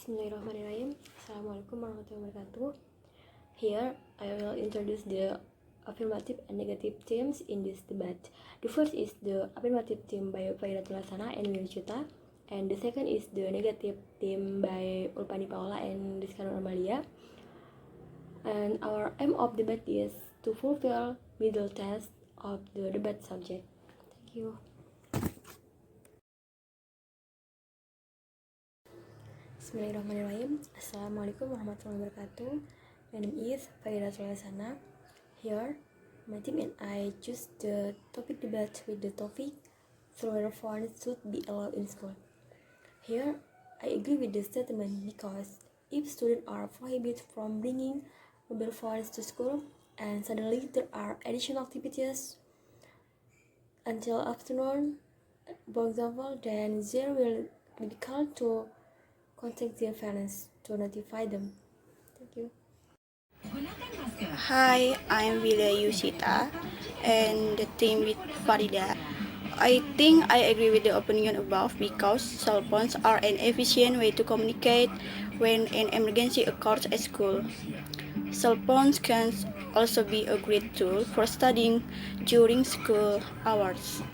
Bismillahirrahmanirrahim. Assalamualaikum warahmatullahi wabarakatuh. Here, I will introduce the affirmative and negative teams in this debate. The first is the affirmative team by Faridatul Hasanah and Willia Yusita, and the second is the negative team by Ulfani Paula and Rizka Nur Amalia. And our aim of debate is to fulfill middle test of the debate subject. Thank you. Bismillahirrahmanirrahim. Assalamualaikum warahmatullahi wabarakatuh. My name is Faridatul Hasanah. Here, my team and I choose the topic debate with the topic celluler phones should be allowed in school. Here, I agree with the statement because if students are prohibited from bringing mobile phones to school and suddenly there are additional activities until afternoon, for example, then there will be called to contact their parents to notify them. Thank you. Hi, I'm Willia Yusita and the team with Farida. I think I agree with the opinion above because cell phones are an efficient way to communicate when an emergency occurs at school. Cell phones can also be a great tool for studying during school hours.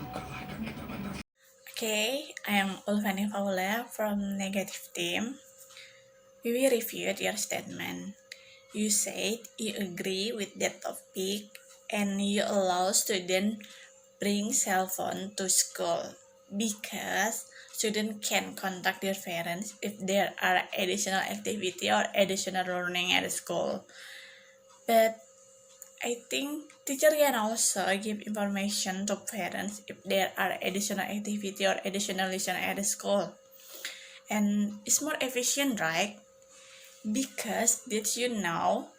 Okay, I am Ulfani Paula from Negative Team. We will review your statement. You said you agree with that topic and you allow students bring cell phone to school because students can contact their parents if there are additional activity or additional learning at school. But I think teacher can also give information to parents if there are additional activity or additional lesson at school. And it's more efficient, right? Because did you know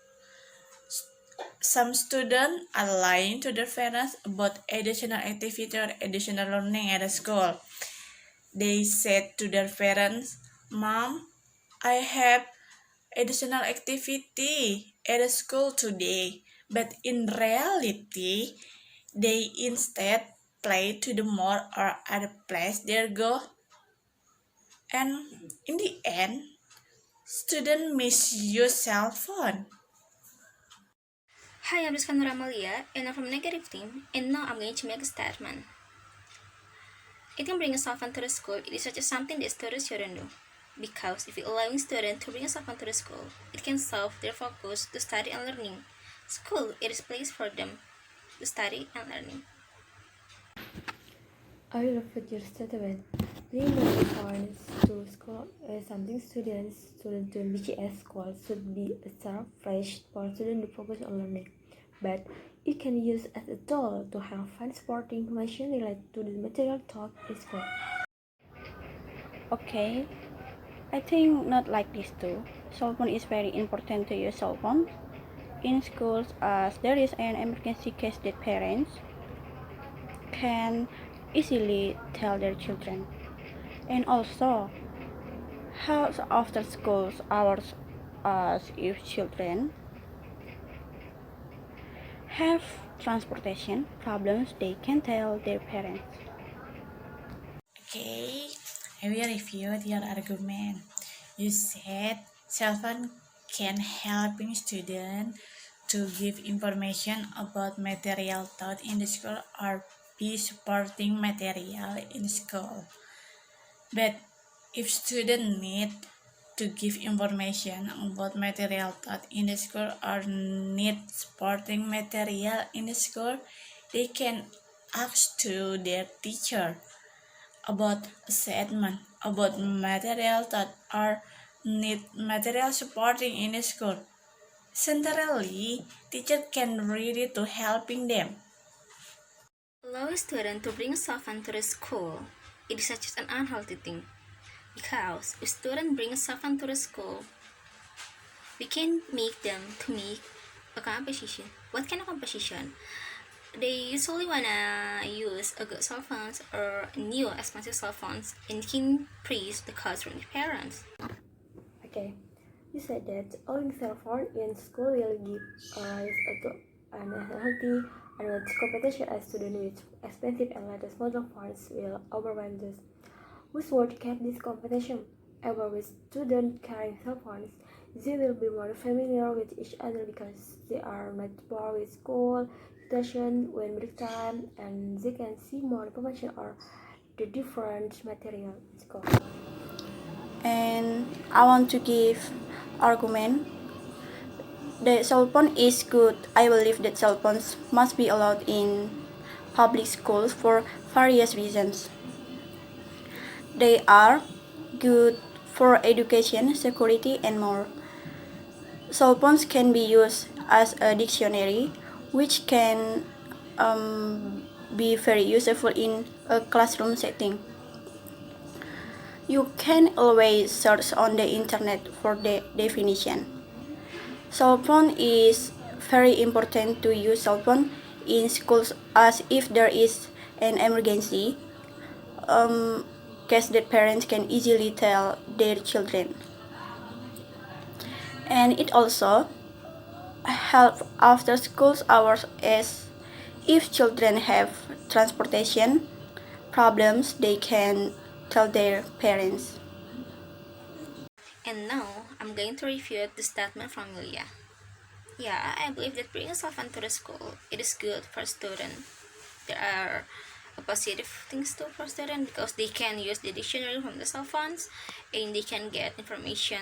some students are lying to their parents about additional activity or additional learning at school. They said to their parents, "Mom, I have additional activity at school today." But in reality, they instead play to the mall or other place they go. And in the end, students misuse cell phone. Hi, I'm Rizka Nur Amalia, and I'm from Negative Team, and now I'm going to make a statement. It can bring a cell phone to the school, it is such as something that students shouldn't do. Because if you're allowing students to bring a cell phone to the school, it can solve their focus to study and learning. School, it is a place for them to study and learning. I will repeat your statement. Bringing mobile phones to school is something students doing which at school should be a fresh for students to focus on learning. But it can be used as a tool to help find supporting information related to the material taught in school. Okay, I think not like this too. Cell phone is very important to use cell phone in schools as there is an emergency case that parents can easily tell their children. And also, how after school hours as if children have transportation problems, they can tell their parents. Okay, I will review your argument. You said cell phone can helping students to give information about material taught in the school or be supporting material in school. But if students need to give information about material taught in the school or need supporting material in the school, they can ask to their teacher about assessment, about material taught or need material supporting in the school. Centrally, teacher can read it to helping them. Allow a student to bring a cell phone to the school, it is such as an unhealthy thing. Because if students bring a cell phone to the school, we can make them to make a composition. What kind of composition? They usually wanna use a good cell phones or new expensive cell phones and can praise the cost from the parents. Okay, you said that owning cell phone in school will give rise to an unhealthy and competition as students with expensive and latest model phones will overwhelm those who would get this competition. Ever with students carrying cell phones, they will be more familiar with each other because they are not bored with school situation when break time, and they can see more information or the different material in school. And I want to give argument that cell phone is good. I believe that cell phones must be allowed in public schools for various reasons. They are good for education, security, and more. Cell phones can be used as a dictionary, which can be very useful in a classroom setting. You can always search on the internet for the definition. Cell phone is very important to use cell phone in schools as if there is an emergency, case that parents can easily tell their children. And it also help after school hours as if children have transportation problems they can tell their parents. And now, I'm going to refute the statement from Willia. Yeah, I believe that bringing cell phone to the school, it is good for students. There are positive things too for students because they can use the dictionary from the cell phones, and they can get information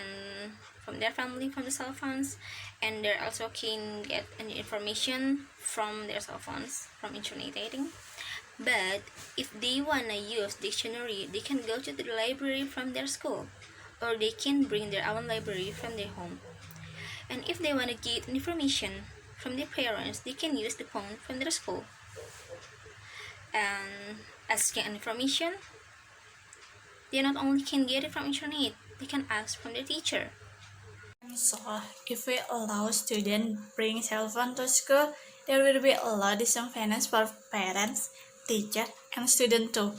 from their family from the cell phones, and they also can get any information from their cell phones from internet dating. But if they wanna use dictionary, they can go to the library from their school, or they can bring their own library from their home. And if they wanna get information from their parents, they can use the phone from their school. And asking information, they not only can get it from internet, they can ask from their teacher. So, if we allow students bring cell phone to school, there will be a lot of disadvantages for parents, teachers, and students too.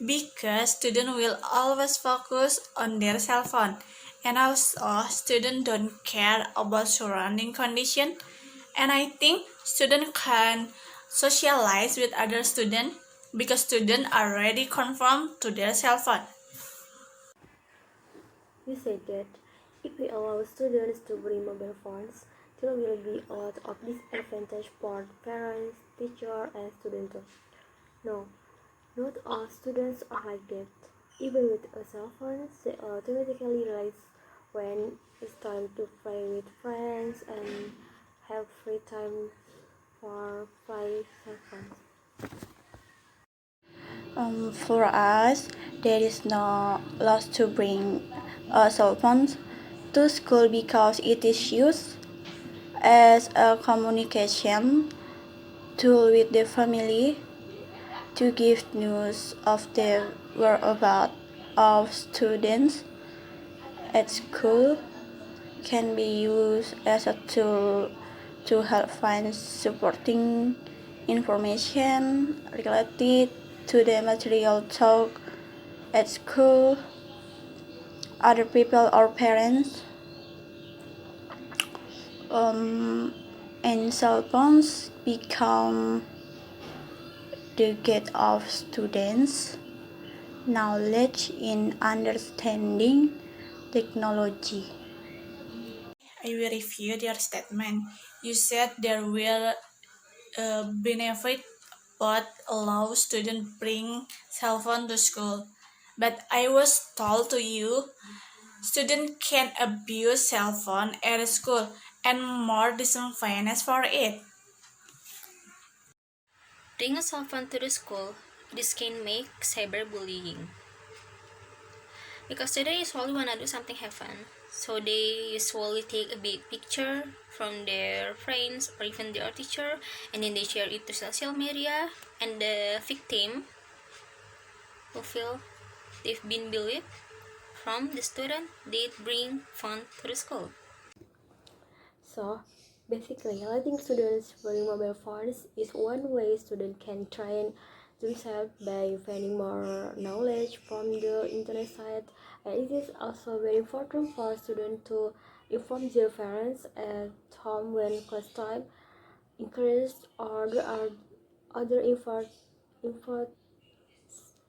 Because students will always focus on their cell phone, and also students don't care about surrounding condition. And I think students can socialize with other students because students are already conformed to their cell phone. You said that if we allow students to bring mobile phones, there will be a lot of disadvantage for parents, teachers, and students. No, not all students are like that. Even with a cell phone, they automatically realize when it's time to play with friends and have free time for play cell phones. For us, there is no loss to bring cell phones to school because it is used as a communication tool with the family to give news of the whereabouts of students at school, can be used as a tool to help find supporting information related to the material taught at school, other people or parents. And cell phones become the gate of students' knowledge in understanding technology. I will review your statement. You said there will benefit but allow students bring cell phone to school. But I was told to you, students can abuse cell phone at school and more disadvantages for it. Bring a cell phone to the school, this can make cyberbullying. Because today usually wanna do something have fun. So they usually take a big picture from their friends or even their teacher, and then they share it to social media, and the victim who feel they've been bullied from the student, they bring fun to the school. So, basically, letting students bring mobile phones is one way students can train themselves by finding more knowledge from the internet site, and it is also very important for students to inform their parents at home when class time increased or there are other info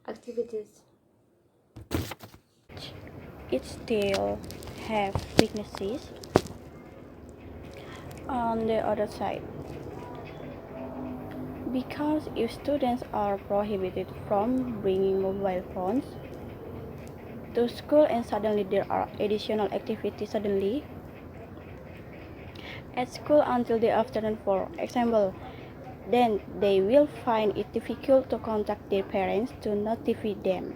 activities. it still have weaknesses. On the other side, because if students are prohibited from bringing mobile phones to school and suddenly there are additional activities suddenly at school until the afternoon, for example, then they will find it difficult to contact their parents to notify them.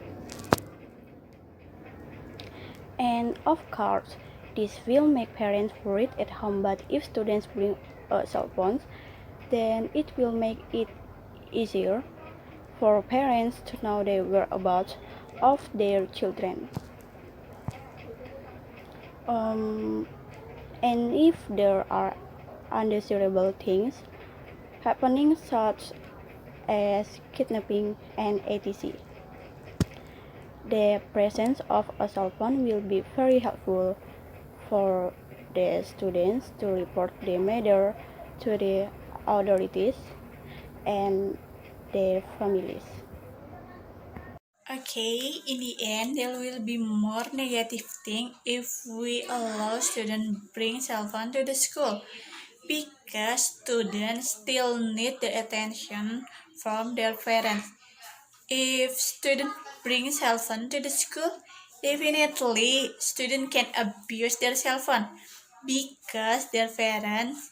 And of course, this will make parents worried at home, but if students bring cell phones, then it will make it easier for parents to know the whereabouts of their children. And if there are undesirable things happening, such as kidnapping and etc., the presence of a cell phone will be very helpful for the students to report the matter to the authorities and their families. Okay, in the end, there will be more negative thing if we allow students bring cell phone to the school, because students still need the attention from their parents. If student bring cell phone to the school, definitely student can abuse their cell phone because their parents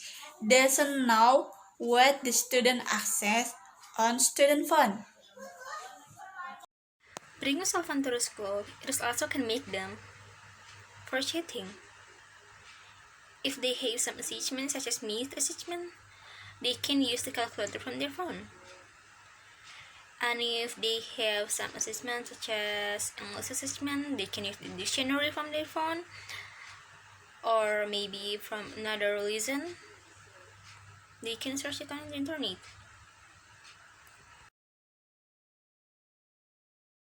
doesn't know what the student access on student phone. Bringing cell phone to school, it also can make them for cheating. If they have some assignment such as math assignment, they can use the calculator from their phone. And if they have some assessment such as English assessment, they can use the dictionary from their phone, or maybe from another reason, they can search it on the internet.